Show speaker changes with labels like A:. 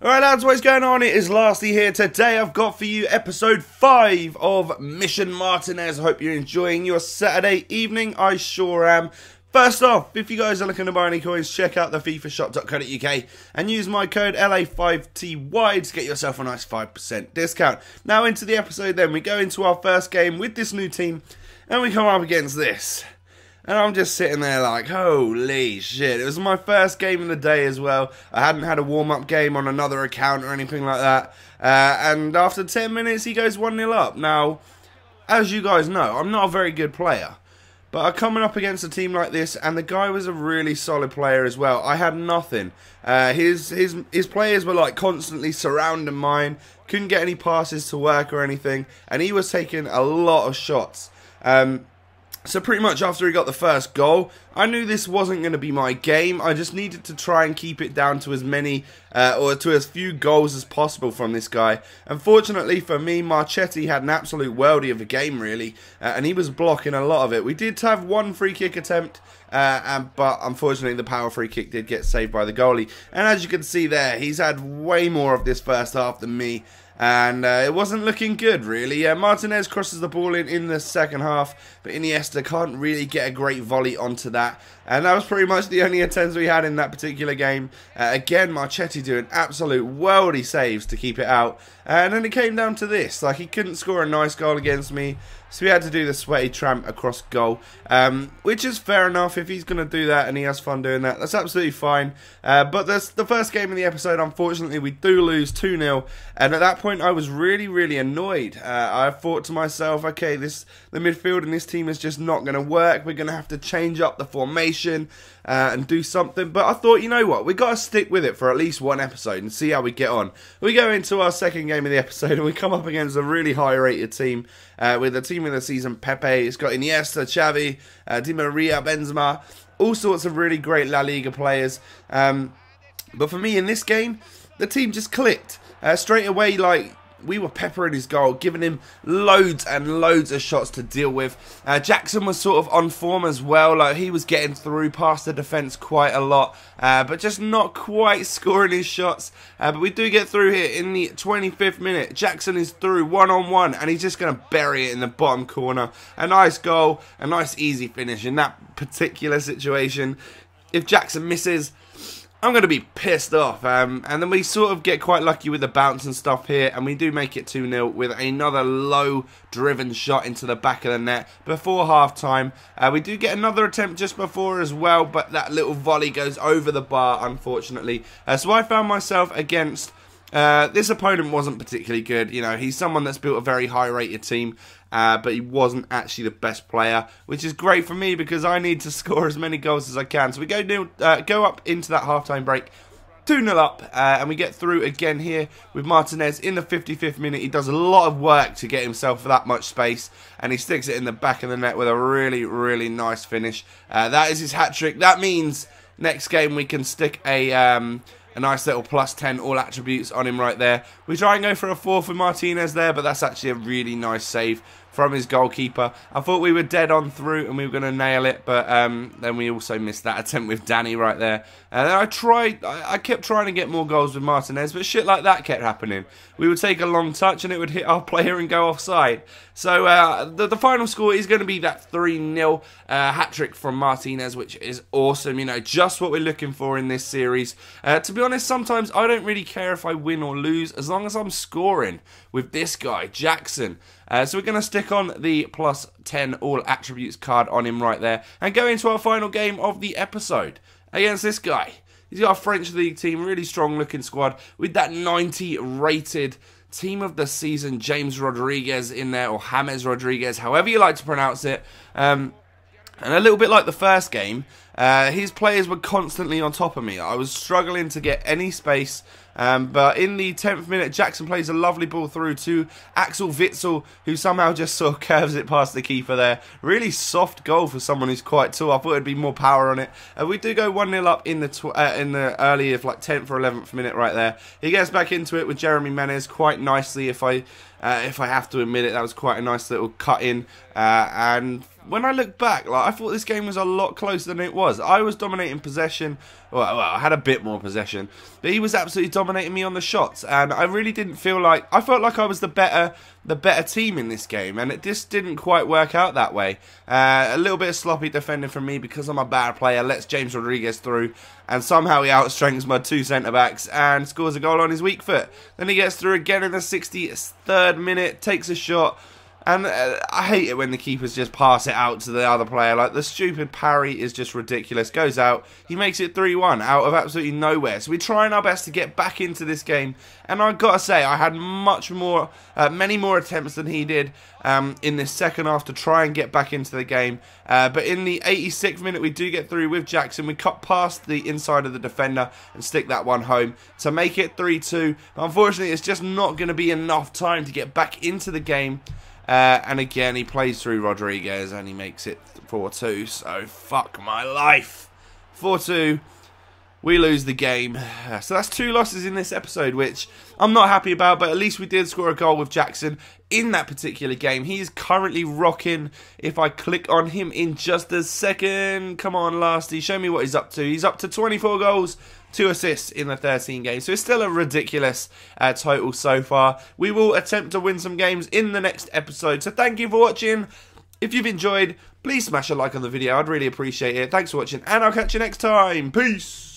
A: Alright lads, what's going on? It is Lasty here. Today I've got for you episode 5 of Mission Martinez. I hope you're enjoying your Saturday evening. I sure am. First off, if you guys are looking to buy any coins, check out the fifashop.co.uk and use my code LA5TY to get yourself a nice 5% discount. Now into the episode then. We go into our first game with this new team and we come up against this. And I'm just sitting there like, holy shit. It was my first game of the day as well. I hadn't had a warm-up game on another account or anything like that. And after 10 minutes, he goes 1-0 up. Now, as you guys know, I'm not a very good player. But I'm coming up against a team like this, and the guy was a really solid player as well. I had nothing. His players were like constantly surrounding mine. Couldn't get any passes to work or anything. And he was taking a lot of shots. So pretty much after he got the first goal, I knew this wasn't going to be my game. I just needed to try and keep it down to as many or to as few goals as possible from this guy. Unfortunately for me, Marchetti had an absolute worldie of a game really, and he was blocking a lot of it. We did have one free kick attempt, but unfortunately the power free kick did get saved by the goalie. And as you can see there, he's had way more of this first half than me. And it wasn't looking good, really. Martinez crosses the ball in the second half, but Iniesta can't really get a great volley onto that. And that was pretty much the only attempts we had in that particular game. Again, Marchetti doing absolute worldy saves to keep it out. And then it came down to this. Like, he couldn't score a nice goal against me, so we had to do the sweaty tramp across goal. Which is fair enough. If he's going to do that and he has fun doing that, that's absolutely fine. But the first game of the episode, unfortunately, we do lose 2-0. And at that point, I was really annoyed. I thought to myself, okay, the midfield in this team is just not going to work. We're going to have to change up the formation and do something. But I thought, you know what, we got to stick with it for at least one episode and see how we get on. We go into our second game of the episode and we come up against a really high-rated team with the team of the season, Pepe. It's got Iniesta, Xavi, Di Maria, Benzema, all sorts of really great La Liga players. But for me in this game, the team just clicked. Straight away, like, we were peppering his goal, giving him loads and loads of shots to deal with. Jackson was sort of on form as well. Like, he was getting through past the defence quite a lot, but just not quite scoring his shots. But we do get through here in the 25th minute. Jackson is through one-on-one, and he's just going to bury it in the bottom corner. A nice goal, a nice easy finish in that particular situation. If Jackson misses, I'm going to be pissed off, and then we sort of get quite lucky with the bounce and stuff here, and we do make it 2-0 with another low-driven shot into the back of the net before half-time. We do get another attempt just before as well, but that little volley goes over the bar, unfortunately. So I found myself against... this opponent wasn't particularly good. You know, he's someone that's built a very high-rated team, but he wasn't actually the best player, which is great for me because I need to score as many goals as I can. So we go up into that half-time break, 2-0 up, and we get through again here with Martinez in the 55th minute. He does a lot of work to get himself that much space, and he sticks it in the back of the net with a really nice finish. That is his hat-trick. That means next game we can stick a nice little +10 all attributes on him right there. We try and go for a 4th with Martinez there, but that's actually a really nice save from his goalkeeper. I thought we were dead on through and we were going to nail it, but then we also missed that attempt with Danny right there. And I kept trying to get more goals with Martinez, but shit like that kept happening. We would take a long touch and it would hit our player and go offside. So the final score is going to be that 3-0 hat-trick from Martinez, which is awesome. You know, just what we're looking for in this series. To be honest, sometimes I don't really care if I win or lose, as long as I'm scoring with this guy, Jackson. So we're going to stick on the +10 all attributes card on him right there and go into our final game of the episode against this guy. He's got a French League team, really strong looking squad with that 90 rated team of the season, James Rodriguez in there, or James Rodriguez, however you like to pronounce it. And a little bit like the first game, his players were constantly on top of me. I was struggling to get any space, but in the 10th minute, Jackson plays a lovely ball through to Axel Witsel, who somehow just sort of curves it past the keeper there. Really soft goal for someone who's quite tall. I thought it'd be more power on it. We do go 1-0 up in the early of like 10th or 11th minute right there. He gets back into it with Jeremy Menez quite nicely, if I have to admit it. That was quite a nice little cut in, and when I look back, like, I thought this game was a lot closer than it was. was. I was dominating possession. Well, I had a bit more possession, but he was absolutely dominating me on the shots, and I really didn't feel like... I felt like I was the better team in this game, and it just didn't quite work out that way. A little bit of sloppy defending from me because I'm a bad player. Lets James Rodriguez through, and somehow he outstrengths my 2 centre-backs and scores a goal on his weak foot. Then he gets through again in the 63rd minute, takes a shot. And I hate it when the keepers just pass it out to the other player. Like, the stupid parry is just ridiculous. Goes out. He makes it 3-1 out of absolutely nowhere. So we're trying our best to get back into this game. And I've got to say, I had many more attempts than he did in this second half to try and get back into the game. But in the 86th minute, we do get through with Jackson. We cut past the inside of the defender and stick that one home to make it 3-2. But unfortunately, it's just not going to be enough time to get back into the game. And again, he plays through Rodriguez and he makes it 4-2. So, fuck my life. 4-2. We lose the game. So that's 2 losses in this episode, which I'm not happy about. But at least we did score a goal with Jackson in that particular game. He is currently rocking. If I click on him in just a second. Come on, Lasty. Show me what he's up to. He's up to 24 goals. 2 assists in the 13 games. So it's still a ridiculous total so far. We will attempt to win some games in the next episode. So thank you for watching. If you've enjoyed, please smash a like on the video. I'd really appreciate it. Thanks for watching, and I'll catch you next time. Peace.